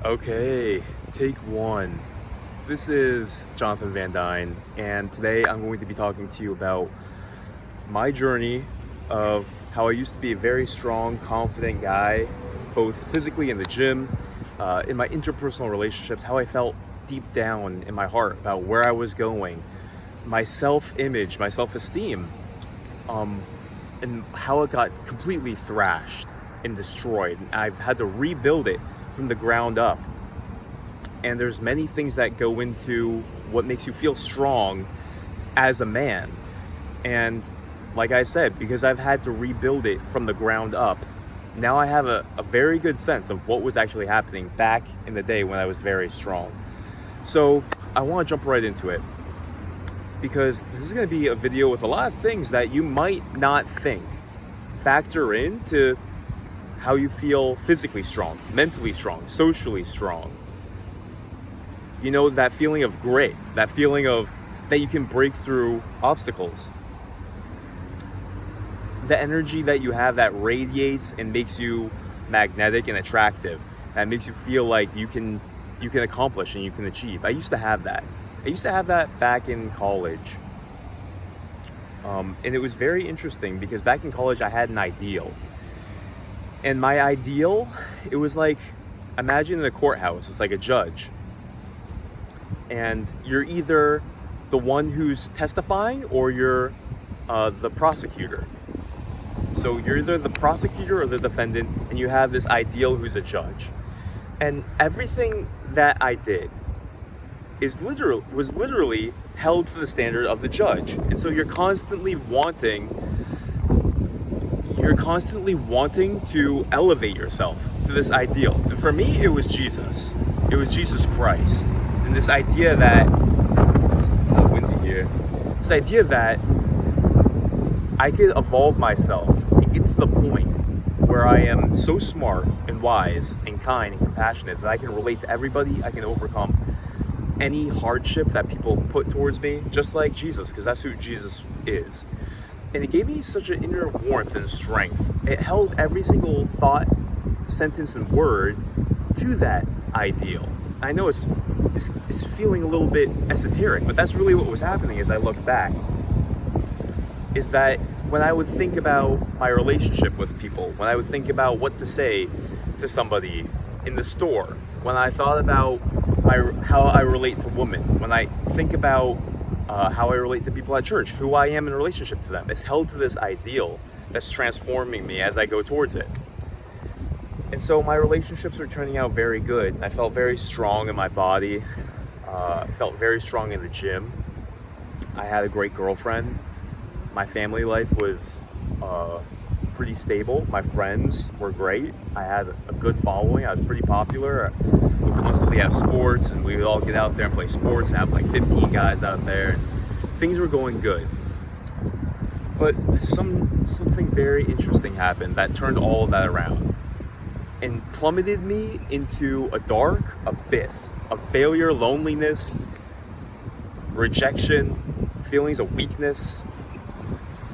Okay, take one. This is Jonathan Van Dyne, and today I'm going to be talking to you about my journey of how I used to be a very strong, confident guy, both physically in the gym, in my interpersonal relationships, how I felt deep down in my heart about where I was going, my self-image, my self-esteem, and how it got completely thrashed and destroyed. I've had to rebuild it from the ground up. And there's many things that go into what makes you feel strong as a man. And like I said, because I've had to rebuild it from the ground up, now I have a very good sense of what was actually happening back in the day when I was very strong. So I want to jump right into it, because this is going to be a video with a lot of things that you might not think factor into how you feel physically strong, mentally strong, socially strong. You know, that feeling of grit, that feeling of that you can break through obstacles. The energy that you have that radiates and makes you magnetic and attractive, that makes you feel like you can accomplish and you can achieve. I used to have that. I used to have that back in college. And it was very interesting because back in college I had an ideal. And my ideal, it was like, imagine in a courthouse, it's like a judge. And you're either the one who's testifying or you're the prosecutor. So you're either the prosecutor or the defendant, and you have this ideal who's a judge. And everything that I did was literally held to the standard of the judge. And so you're constantly wanting to elevate yourself to this ideal. And for me, it was Jesus. It was Jesus Christ. And this idea that, it's kind of windy here, this idea that I could evolve myself and get to the point where I am so smart and wise and kind and compassionate that I can relate to everybody, I can overcome any hardship that people put towards me, just like Jesus, because that's who Jesus is. And it gave me such an inner warmth and strength. It held every single thought, sentence, and word to that ideal. I know it's feeling a little bit esoteric, but that's really what was happening as I look back. Is that when I would think about my relationship with people, when I would think about what to say to somebody in the store, when I thought about how I relate to women, when I think about how I relate to people at church, who I am in relationship to them, it's held to this ideal that's transforming me as I go towards it. And so my relationships are turning out very good. I felt very strong in my body, felt very strong in the gym. I had a great girlfriend. My family life was pretty stable. My friends were great. I had a good following. I was pretty popular. We would constantly have sports, and we would all get out there and play sports and have like 15 guys out there. Things were going good. But something very interesting happened that turned all of that around and plummeted me into a dark abyss of failure, loneliness, rejection, feelings of weakness,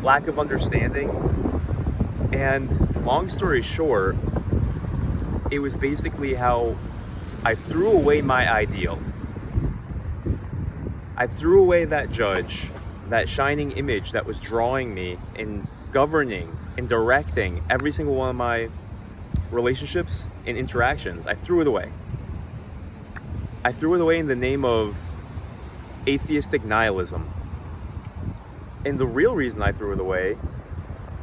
lack of understanding. And long story short, it was basically how I threw away my ideal. I threw away that judge, that shining image that was drawing me and governing and directing every single one of my relationships and interactions. I threw it away. I threw it away in the name of atheistic nihilism. And the real reason I threw it away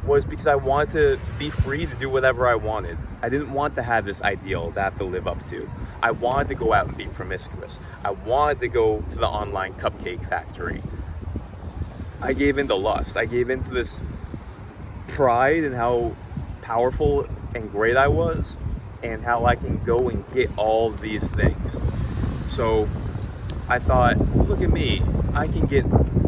was because I wanted to be free to do whatever I wanted. I didn't want to have this ideal to have to live up to. I wanted to go out and be promiscuous. I wanted to go to the online cupcake factory. I gave in to lust. I gave in to this pride and how powerful and great I was, and how I can go and get all these things. So I thought, look at me, I can get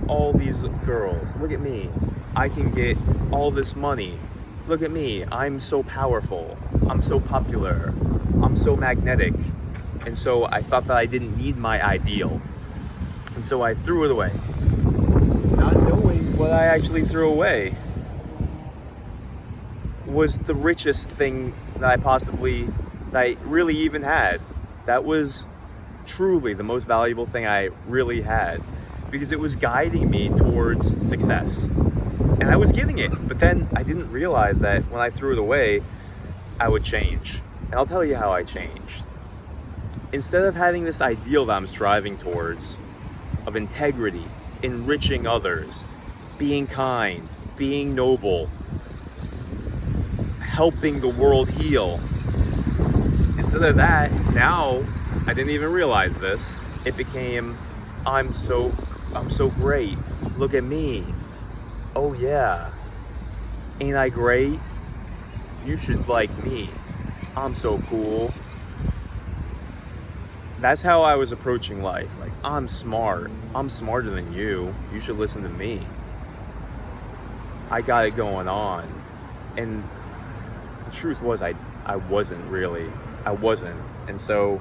all these girls. Look at me, I can get all this money. Look at me, I'm so powerful, I'm so popular, I'm so magnetic. And so I thought that I didn't need my ideal. And so I threw it away, not knowing what I actually threw away was the richest thing that I really even had. That was truly the most valuable thing I really had, because it was guiding me towards success. And I was getting it, but then I didn't realize that when I threw it away, I would change. And I'll tell you how I changed. Instead of having this ideal that I'm striving towards of integrity, enriching others, being kind, being noble, helping the world heal, instead of that, now I didn't even realize this. It became, I'm so great. Look at me. Oh yeah. Ain't I great? You should like me. I'm so cool. That's how I was approaching life. Like, I'm smart. I'm smarter than you. You should listen to me. I got it going on. And the truth was, I wasn't really. I wasn't. And so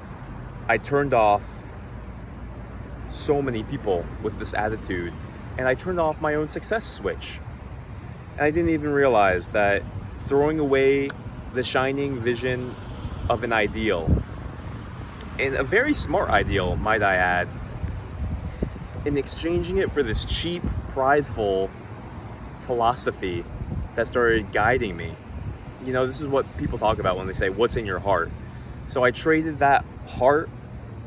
I turned off so many people with this attitude, and I turned off my own success switch. And I didn't even realize that throwing away the shining vision of an ideal, and a very smart ideal, might I add, and exchanging it for this cheap, prideful philosophy that started guiding me. You know, this is what people talk about when they say, what's in your heart? So I traded that heart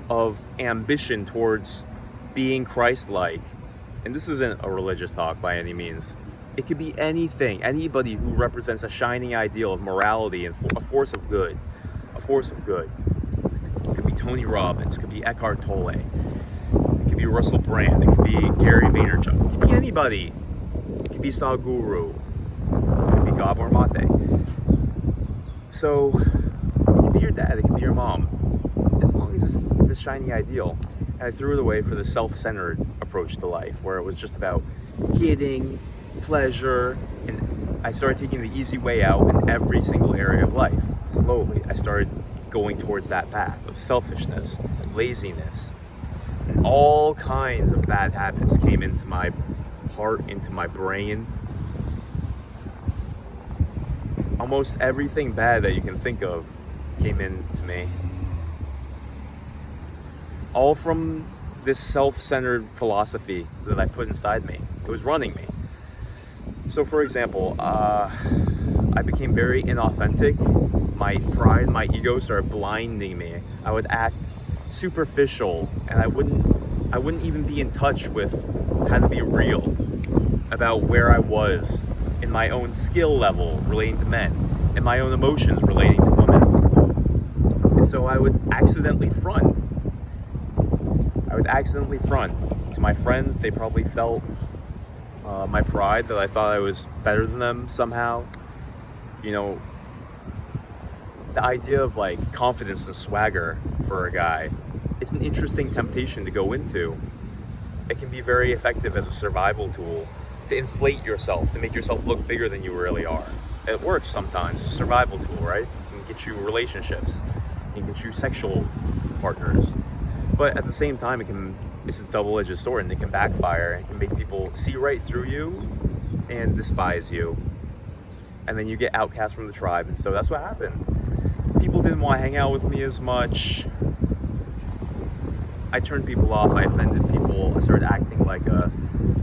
of ambition towards being Christ-like. And this isn't a religious talk by any means. It could be anything, anybody who represents a shining ideal of morality and a force of good. A force of good. It could be Tony Robbins, it could be Eckhart Tolle, it could be Russell Brand, it could be Gary Vaynerchuk, it could be anybody. It could be Sadhguru, it could be Gabor Mate. So, it could be your dad, it could be your mom, as long as it's this shining ideal. And I threw it away for the self-centered approach to life, where it was just about getting pleasure, and I started taking the easy way out in every single area of life. Slowly, I started going towards that path of selfishness, laziness, and all kinds of bad habits came into my heart, into my brain. Almost everything bad that you can think of came into me. All from this self-centered philosophy that I put inside me. It was running me. So for example, I became very inauthentic. My pride, my ego started blinding me. I would act superficial, and I wouldn't even be in touch with how to be real about where I was in my own skill level relating to men, and my own emotions relating to women. And so I would accidentally front. To my friends. They probably felt my pride, that I thought I was better than them somehow. You know, the idea of like confidence and swagger for a guy, it's an interesting temptation to go into. It can be very effective as a survival tool to inflate yourself, to make yourself look bigger than you really are. It works sometimes. It's a survival tool, right? It can get you relationships, it can get you sexual partners. But at the same time, it's a double-edged sword, and it can backfire. It can make people see right through you and despise you. And then you get outcast from the tribe. And so that's what happened. People didn't want to hang out with me as much. I turned people off. I offended people. I started acting like a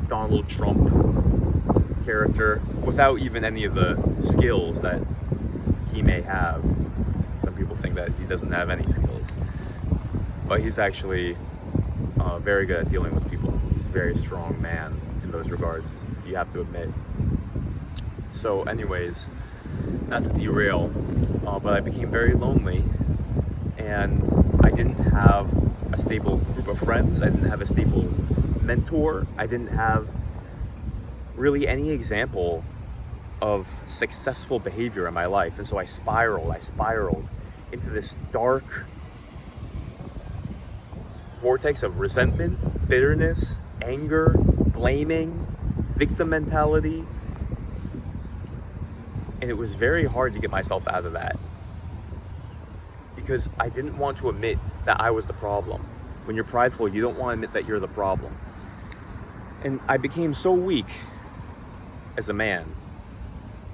Donald Trump character without even any of the skills that he may have. Some people think that he doesn't have any skills. But he's actually very good at dealing with people. He's a very strong man in those regards, you have to admit. So anyways, not to derail, but I became very lonely, and I didn't have a stable group of friends. I didn't have a stable mentor. I didn't have really any example of successful behavior in my life. And so I spiraled into this dark vortex of resentment, bitterness, anger, blaming, victim mentality. And it was very hard to get myself out of that, because I didn't want to admit that I was the problem. When you're prideful, you don't want to admit that you're the problem. And I became so weak as a man.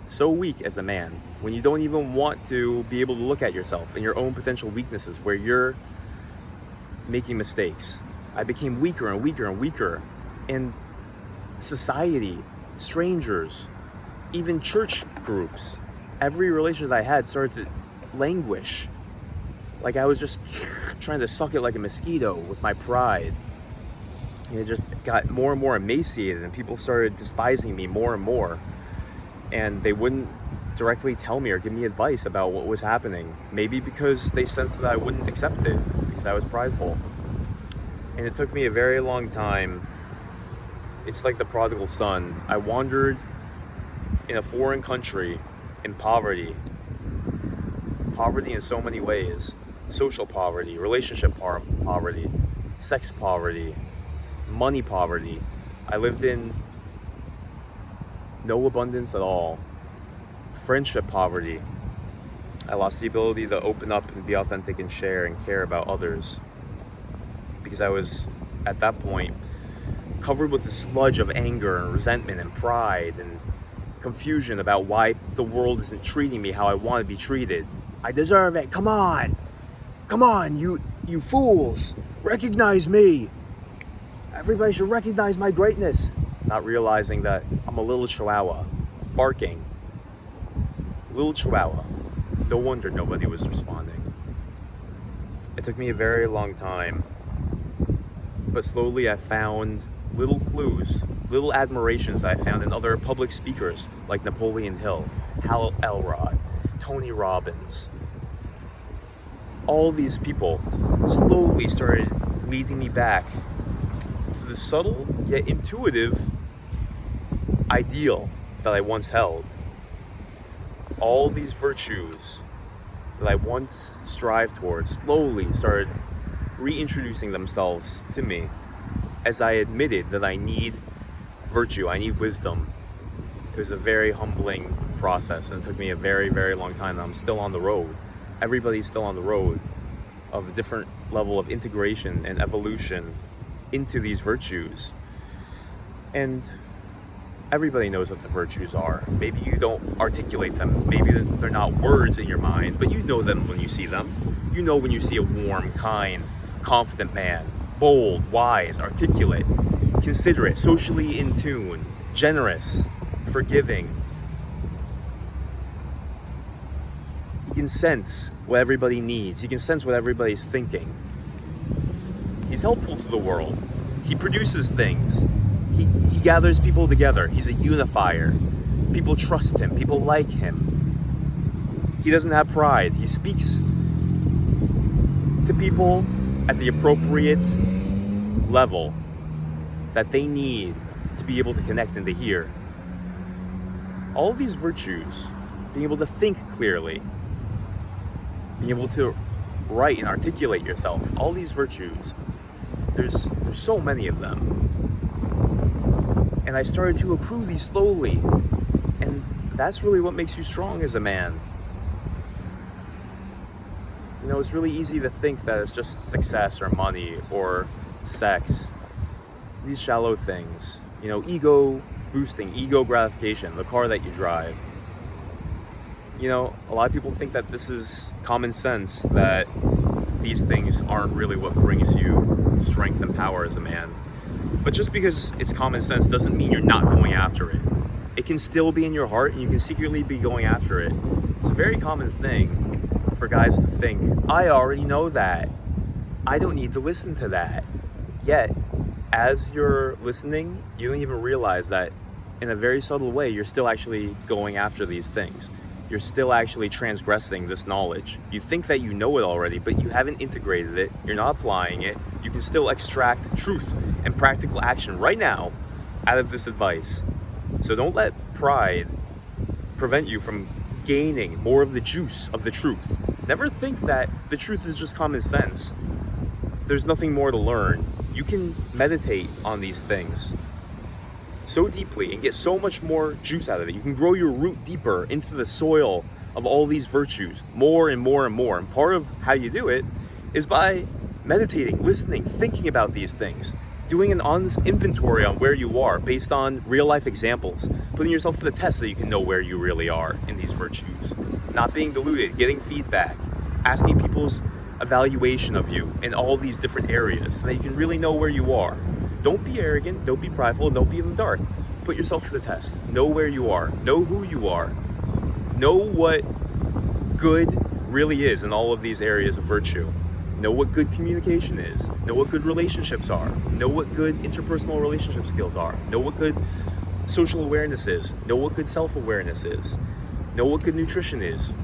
So weak as a man, when you don't even want to be able to look at yourself and your own potential weaknesses, where you're making mistakes. I became weaker and weaker and weaker. And society, strangers, even church groups, every relationship I had started to languish. Like I was just trying to suck it like a mosquito with my pride. And it just got more and more emaciated, and people started despising me more and more. And they wouldn't directly tell me or give me advice about what was happening. Maybe because they sensed that I wouldn't accept it because I was prideful. And it took me a very long time. It's like the prodigal son. I wandered in a foreign country in poverty. Poverty in so many ways. Social poverty, relationship poverty, sex poverty, money poverty. I lived in no abundance at all. Friendship poverty. I lost the ability to open up and be authentic and share and care about others because I was, at that point, covered with a sludge of anger and resentment and pride and confusion about why the world isn't treating me how I want to be treated. I deserve it. Come on, you fools. Recognize me. Everybody should recognize my greatness. Not realizing that I'm a little chihuahua, barking. Little chihuahua. No wonder nobody was responding. It took me a very long time, but slowly I found little clues, little admirations that I found in other public speakers like Napoleon Hill, Hal Elrod, Tony Robbins. All these people slowly started leading me back to the subtle yet intuitive ideal that I once held. All these virtues that I once strived towards slowly started reintroducing themselves to me as I admitted that I need virtue, I need wisdom. It was a very humbling process, and it took me a very, very long time. I'm still on the road. Everybody's still on the road of a different level of integration and evolution into these virtues. And everybody knows what the virtues are. Maybe you don't articulate them. Maybe they're not words in your mind, but you know them when you see them. You know when you see a warm, kind, confident man, bold, wise, articulate, considerate, socially in tune, generous, forgiving. You can sense what everybody needs. You can sense what everybody's thinking. He's helpful to the world. He produces things. He gathers people together. He's a unifier. People trust him. People like him. He doesn't have pride. He speaks to people at the appropriate level that they need to be able to connect and to hear. All of these virtues, being able to think clearly, being able to write and articulate yourself, all these virtues, there's so many of them. And I started to accrue these slowly. And that's really what makes you strong as a man. You know, it's really easy to think that it's just success or money or sex. These shallow things. You know, ego boosting, ego gratification, the car that you drive. You know, a lot of people think that this is common sense, that these things aren't really what brings you strength and power as a man. But just because it's common sense doesn't mean you're not going after it. It can still be in your heart, and you can secretly be going after it. It's a very common thing for guys to think, I already know that. I don't need to listen to that. Yet, as you're listening, you don't even realize that in a very subtle way, you're still actually going after these things. You're still actually transgressing this knowledge. You think that you know it already, but you haven't integrated it. You're not applying it. You can still extract truth and practical action right now out of this advice. So don't let pride prevent you from gaining more of the juice of the truth. Never think that the truth is just common sense. There's nothing more to learn. You can meditate on these things so deeply and get so much more juice out of it. You can grow your root deeper into the soil of all these virtues, more and more and more. And part of how you do it is by meditating, listening, thinking about these things, doing an honest inventory on where you are based on real life examples, putting yourself to the test so you can know where you really are in these virtues, not being deluded, getting feedback, asking people's evaluation of you in all these different areas so that you can really know where you are. Don't be arrogant, don't be prideful, don't be in the dark. Put yourself to the test. Know where you are, know who you are, know what good really is in all of these areas of virtue. Know what good communication is, know what good relationships are, know what good interpersonal relationship skills are, know what good social awareness is, know what good self-awareness is, know what good nutrition is,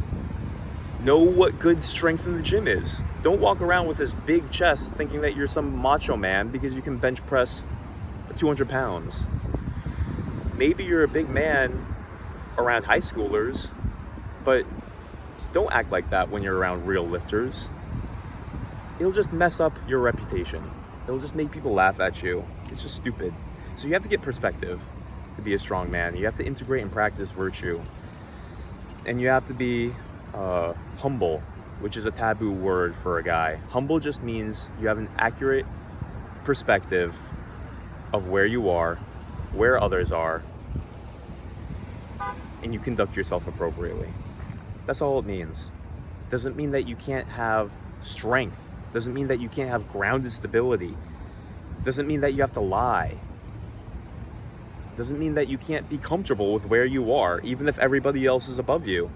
know what good strength in the gym is. Don't walk around with this big chest thinking that you're some macho man because you can bench press 200 pounds. Maybe you're a big man around high schoolers, but don't act like that when you're around real lifters. It'll just mess up your reputation. It'll just make people laugh at you. It's just stupid. So you have to get perspective to be a strong man. You have to integrate and practice virtue. And you have to be humble, which is a taboo word for a guy. Humble just means you have an accurate perspective of where you are, where others are, and you conduct yourself appropriately. That's all it means. Doesn't mean that you can't have strength. Doesn't mean that you can't have grounded stability. Doesn't mean that you have to lie. Doesn't mean that you can't be comfortable with where you are, even if everybody else is above you.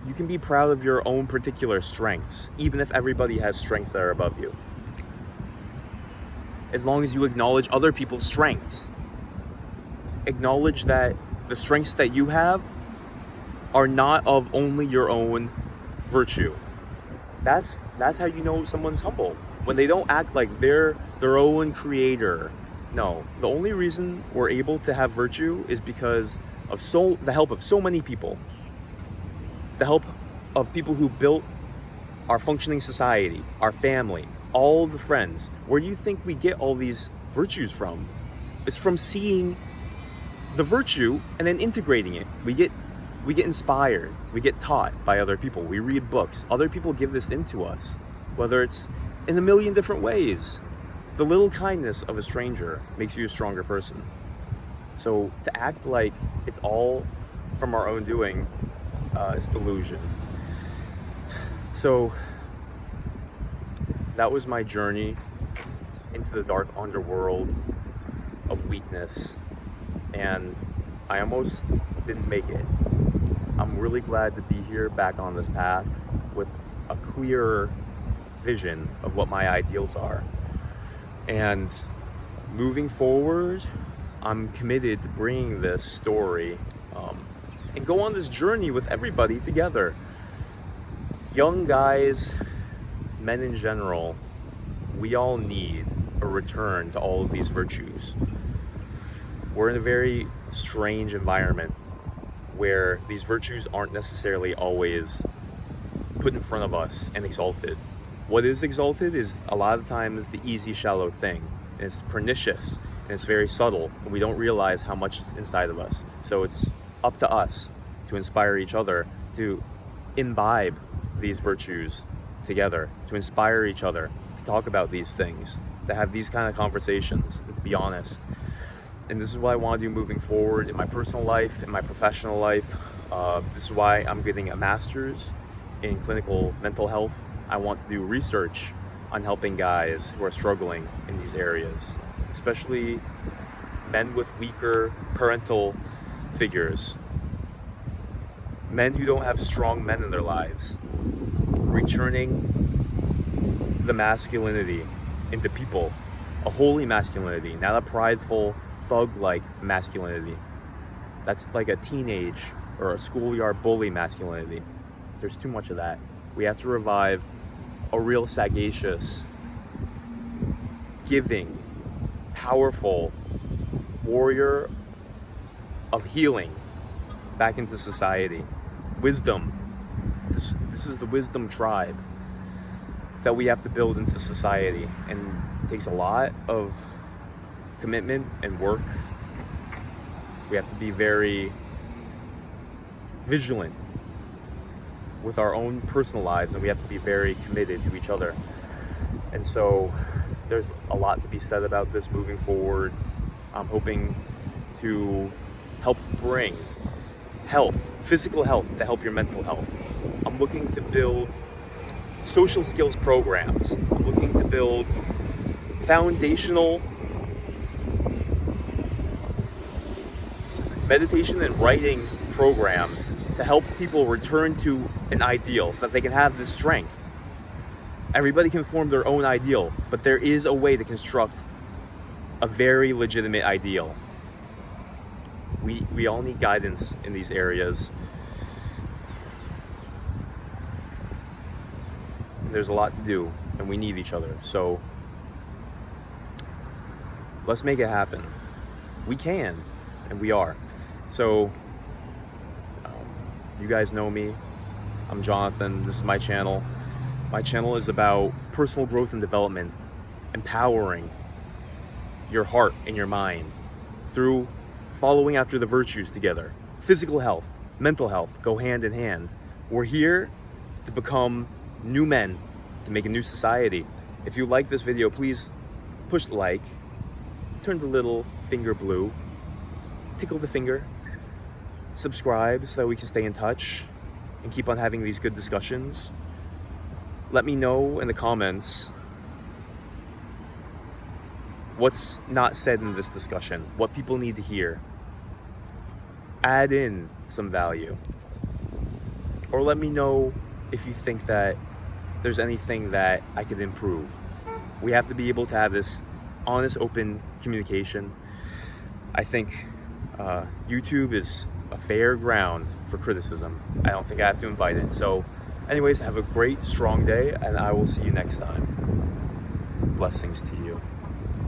You can be proud of your own particular strengths, even if everybody has strengths that are above you. As long as you acknowledge other people's strengths. Acknowledge that the strengths that you have are not of only your own virtue. That's how you know someone's humble. When they don't act like they're their own creator. No, the only reason we're able to have virtue is because of the help of so many people. The help of people who built our functioning society, our family, all the friends. Where do you think we get all these virtues from? It's from seeing the virtue and then integrating it. We get inspired, we get taught by other people, we read books, other people give this into us, whether it's in a million different ways. The little kindness of a stranger makes you a stronger person. So to act like it's all from our own doing is delusion. So that was my journey into the dark underworld of weakness, and I almost didn't make it. I'm really glad to be here back on this path with a clearer vision of what my ideals are. And moving forward, I'm committed to bringing this story and go on this journey with everybody together. Young guys, men in general, we all need a return to all of these virtues. We're in a very strange environment where these virtues aren't necessarily always put in front of us and exalted. What is exalted is a lot of times the easy, shallow thing. And it's pernicious and it's very subtle, and we don't realize how much is inside of us. So it's up to us to inspire each other to imbibe these virtues together, to inspire each other to talk about these things, to have these kind of conversations, and to be honest. And this is what I want to do moving forward in my personal life, in my professional life. This is why I'm getting a master's in clinical mental health. I want to do research on helping guys who are struggling in these areas, especially men with weaker parental figures, men who don't have strong men in their lives, returning the masculinity into people, a holy masculinity, not a prideful, thug-like masculinity. That's like a teenage or a schoolyard bully masculinity. There's too much of that. We have to revive a real sagacious, giving, powerful warrior of healing back into society. Wisdom. This is the wisdom tribe that we have to build into society, and it takes a lot of commitment and work. We have to be very vigilant with our own personal lives, and we have to be very committed to each other. And so there's a lot to be said about this moving forward. I'm hoping to help bring health, physical health, to help your mental health. I'm looking to build social skills programs. I'm looking to build foundational meditation and writing programs to help people return to an ideal so that they can have this strength. Everybody can form their own ideal, but there is a way to construct a very legitimate ideal. We all need guidance in these areas. There's a lot to do, and we need each other. So let's make it happen. We can, and we are. So you guys know me. I'm Jonathan. This is my channel. My channel is about personal growth and development, empowering your heart and your mind through following after the virtues together. Physical health, mental health go hand in hand. We're here to become new men, to make a new society. If you like this video, please push the like, turn the little finger blue, tickle the finger, subscribe so that we can stay in touch and keep on having these good discussions. Let me know in the comments what's not said in this discussion, what people need to hear. Add in some value. Or let me know if you think that there's anything that I could improve. We have to be able to have this honest, open communication. I think YouTube is a fair ground for criticism. I don't think I have to invite it. So anyways, have a great, strong day, and I will see you next time. Blessings to you.